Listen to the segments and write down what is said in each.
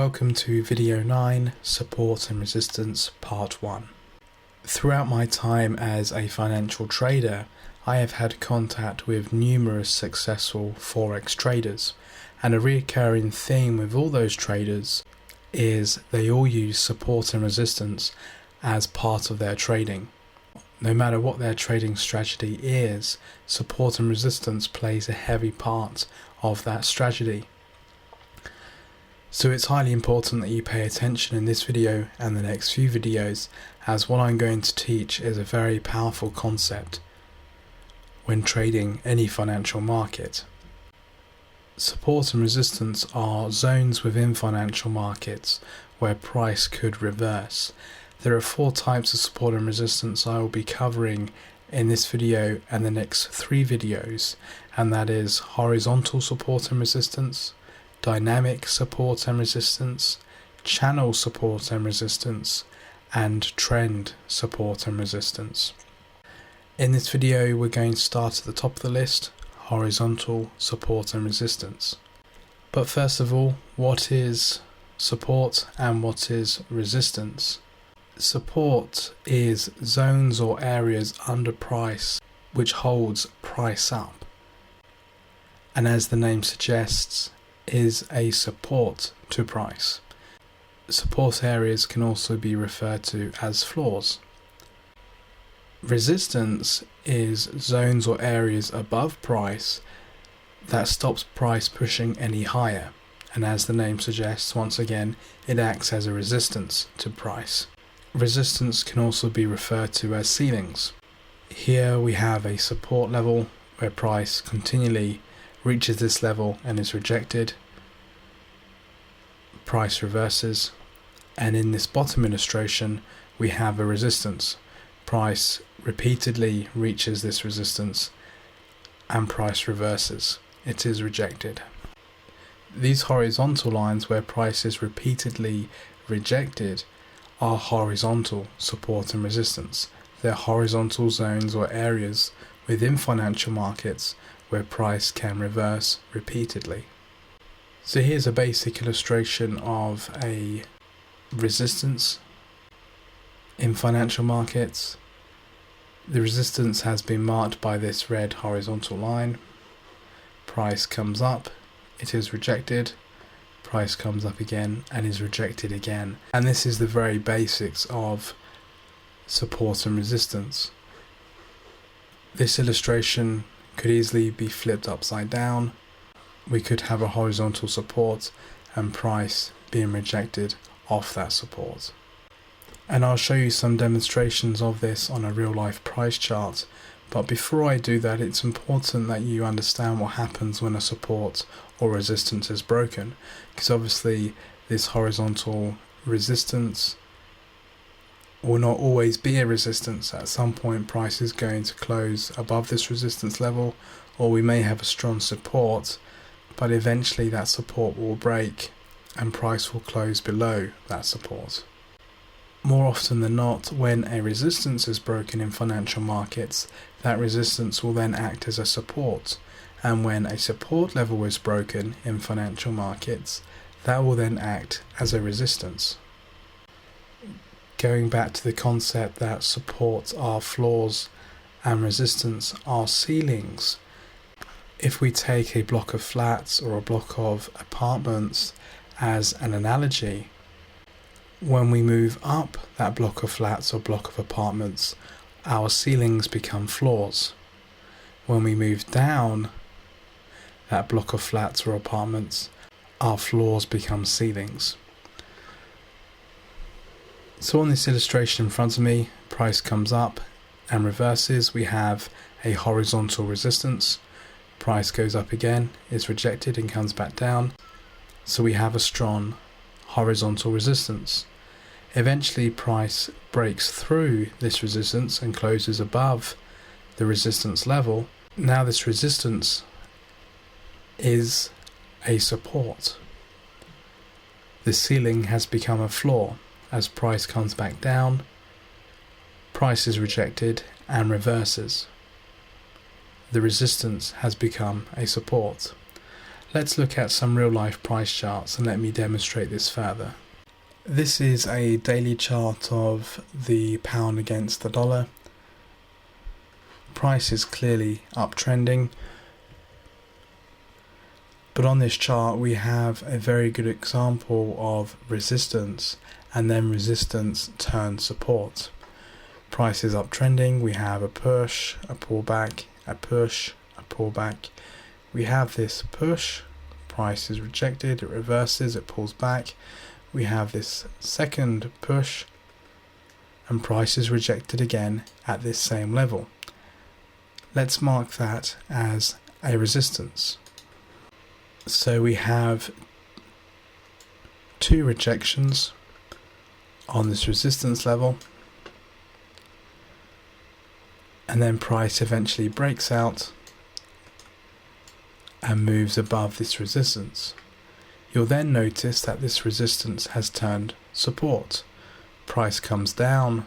Welcome to video 9, Support and Resistance Part 1. Throughout my time as a financial trader, I have had contact with numerous successful Forex traders, and a recurring theme with all those traders is they all use support and resistance as part of their trading. No matter what their trading strategy is, support and resistance plays a heavy part of that strategy. So it's highly important that you pay attention in this video and the next few videos, as what I'm going to teach is a very powerful concept when trading any financial market. Support and resistance are zones within financial markets where price could reverse. There are 4 types of support and resistance I will be covering in this video and the next 3 videos, and that is horizontal support and resistance, dynamic support and resistance, channel support and resistance, and trend support and resistance. In this video we're going to start at the top of the list, horizontal support and resistance. But first of all, what is support and what is resistance? Support is zones or areas under price which holds price up, and as the name suggests, is a support to price. Support areas can also be referred to as floors. Resistance is zones or areas above price that stops price pushing any higher, and as the name suggests, once again, it acts as a resistance to price. Resistance can also be referred to as ceilings. Here we have a support level where price continually reaches this level and is rejected, price reverses, and in this bottom illustration we have a resistance. Price repeatedly reaches this resistance and price reverses. It is rejected. These horizontal lines where price is repeatedly rejected are horizontal support and resistance. They're horizontal zones or areas within financial markets where price can reverse repeatedly. So here's a basic illustration of a resistance in financial markets. The resistance has been marked by this red horizontal line. Price comes up, it is rejected, price comes up again and is rejected again. And this is the very basics of support and resistance. This illustration could easily be flipped upside down. We could have a horizontal support and price being rejected off that support. And I'll show you some demonstrations of this on a real life price chart. But before I do that, it's important that you understand what happens when a support or resistance is broken, because obviously this horizontal resistance will not always be a resistance. At some point price is going to close above this resistance level, or we may have a strong support, but eventually that support will break and price will close below that support. More often than not, when a resistance is broken in financial markets, that resistance will then act as a support, and when a support level is broken in financial markets, that will then act as a resistance. Going back to the concept that support are floors and resistance are ceilings, if we take a block of flats or a block of apartments as an analogy, when we move up that block of flats or block of apartments, our ceilings become floors. When we move down that block of flats or apartments, our floors become ceilings. So on this illustration in front of me, price comes up and reverses. We have a horizontal resistance. Price goes up again, is rejected and comes back down. So we have a strong horizontal resistance. Eventually price breaks through this resistance and closes above the resistance level. Now this resistance is a support. The ceiling has become a floor. As price comes back down, price is rejected and reverses. The resistance has become a support. Let's look at some real life price charts and let me demonstrate this further. This is a daily chart of the pound against the dollar. Price is clearly uptrending, but on this chart we have a very good example of resistance and then resistance turned support. Price is uptrending, we have a push, a pullback, a push, a pullback. We have this push, price is rejected, it reverses, it pulls back. We have this second push and price is rejected again at this same level. Let's mark that as a resistance. So we have two rejections on this resistance level, and then price eventually breaks out and moves above this resistance. You'll then notice that this resistance has turned support. Price comes down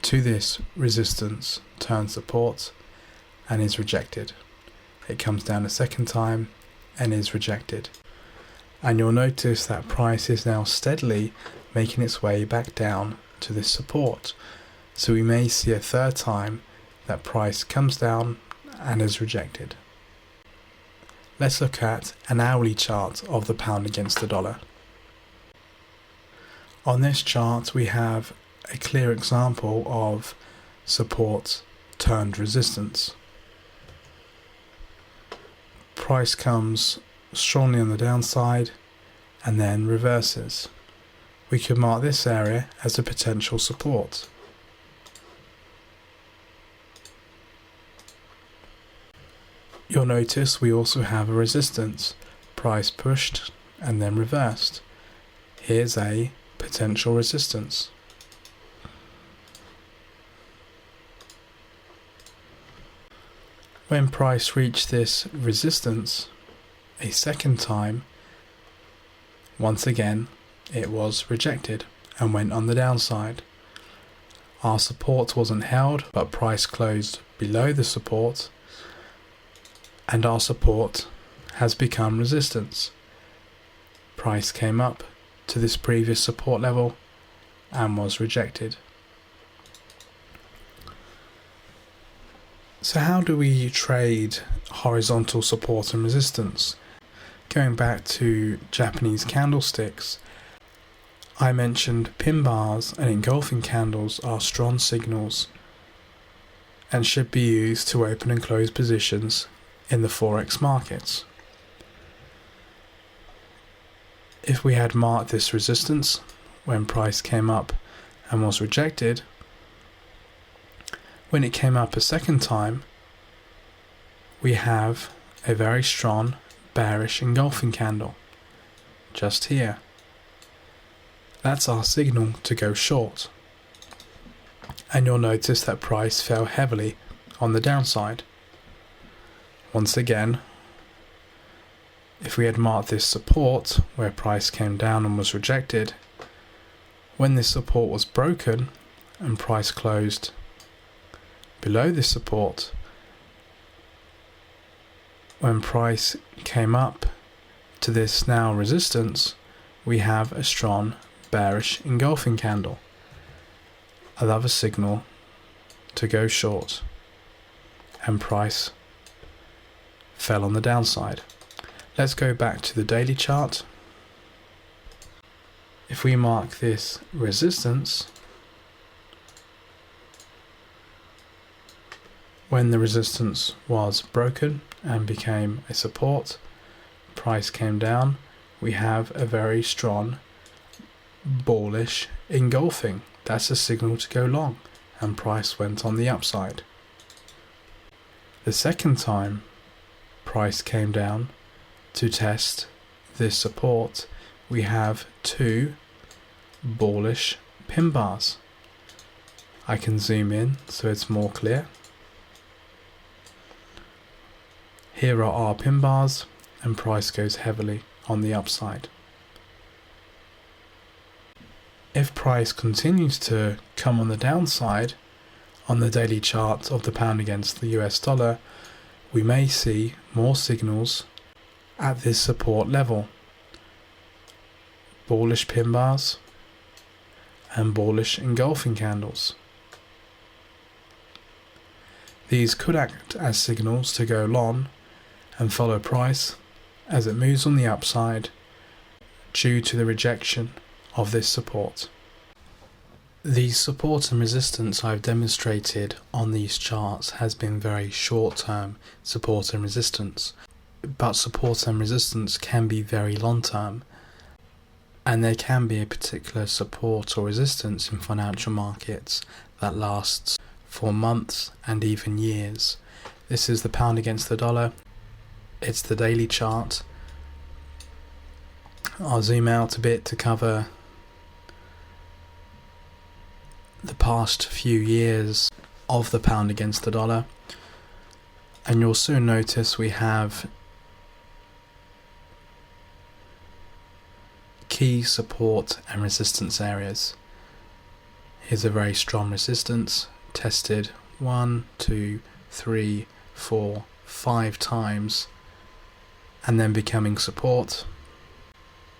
to this resistance, turns support, and is rejected. It comes down a second time and is rejected. And you'll notice that price is now steadily making its way back down to this support. So we may see a third time that price comes down and is rejected. Let's look at an hourly chart of the pound against the dollar. On this chart we have a clear example of support turned resistance. Price comes strongly on the downside and then reverses. We could mark this area as a potential support. You'll notice we also have a resistance. Price pushed and then reversed. Here's a potential resistance. When price reached this resistance a second time, once again it was rejected and went on the downside. Our support wasn't held, but price closed below the support, and our support has become resistance. Price came up to this previous support level and was rejected. So how do we trade horizontal support and resistance? Going back to Japanese candlesticks, I mentioned pin bars and engulfing candles are strong signals and should be used to open and close positions in the forex markets. If we had marked this resistance when price came up and was rejected, when it came up a second time, we have a very strong bearish engulfing candle just here. That's our signal to go short, and you'll notice that price fell heavily on the downside. Once again, if we had marked this support where price came down and was rejected, when this support was broken and price closed below this support, when price came up to this now resistance, we have a strong bearish engulfing candle, another signal to go short, and price fell on the downside. Let's go back to the daily chart. If we mark this resistance, when the resistance was broken and became a support, price came down, we have a very strong bullish engulfing. That's a signal to go long, and price went on the upside. The second time price came down to test this support, we have two bullish pin bars. I can zoom in so it's more clear. Here are our pin bars, and price goes heavily on the upside. If price continues to come on the downside on the daily chart of the pound against the US dollar, we may see more signals at this support level. Bullish pin bars and bullish engulfing candles. These could act as signals to go long and follow price as it moves on the upside due to the rejection of this support. The support and resistance I've demonstrated on these charts has been very short-term support and resistance, but support and resistance can be very long-term, and there can be a particular support or resistance in financial markets that lasts for months and even years. This is the pound against the dollar. It's the daily chart. I'll zoom out a bit to cover the past few years of the pound against the dollar, and you'll soon notice we have key support and resistance areas. Here's a very strong resistance, tested 1, 2, 3, 4, 5 times, and then becoming support,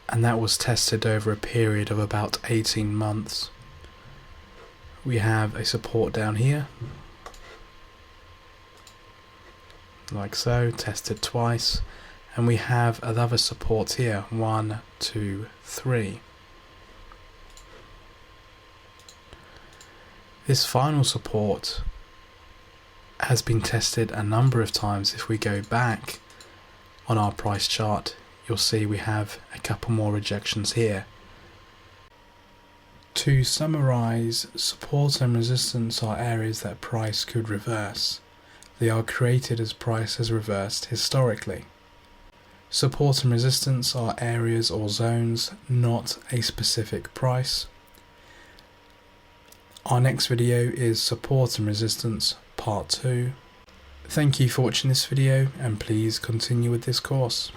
and that was tested over a period of about 18 months. We have a support down here, like so, tested twice, and we have another support here, 1, 2, 3. This final support has been tested a number of times. If we go back on our price chart, you'll see we have a couple more rejections here. To summarize, support and resistance are areas that price could reverse. They are created as price has reversed historically. Support and resistance are areas or zones, not a specific price. Our next video is Support and Resistance Part 2. Thank you for watching this video, and please continue with this course.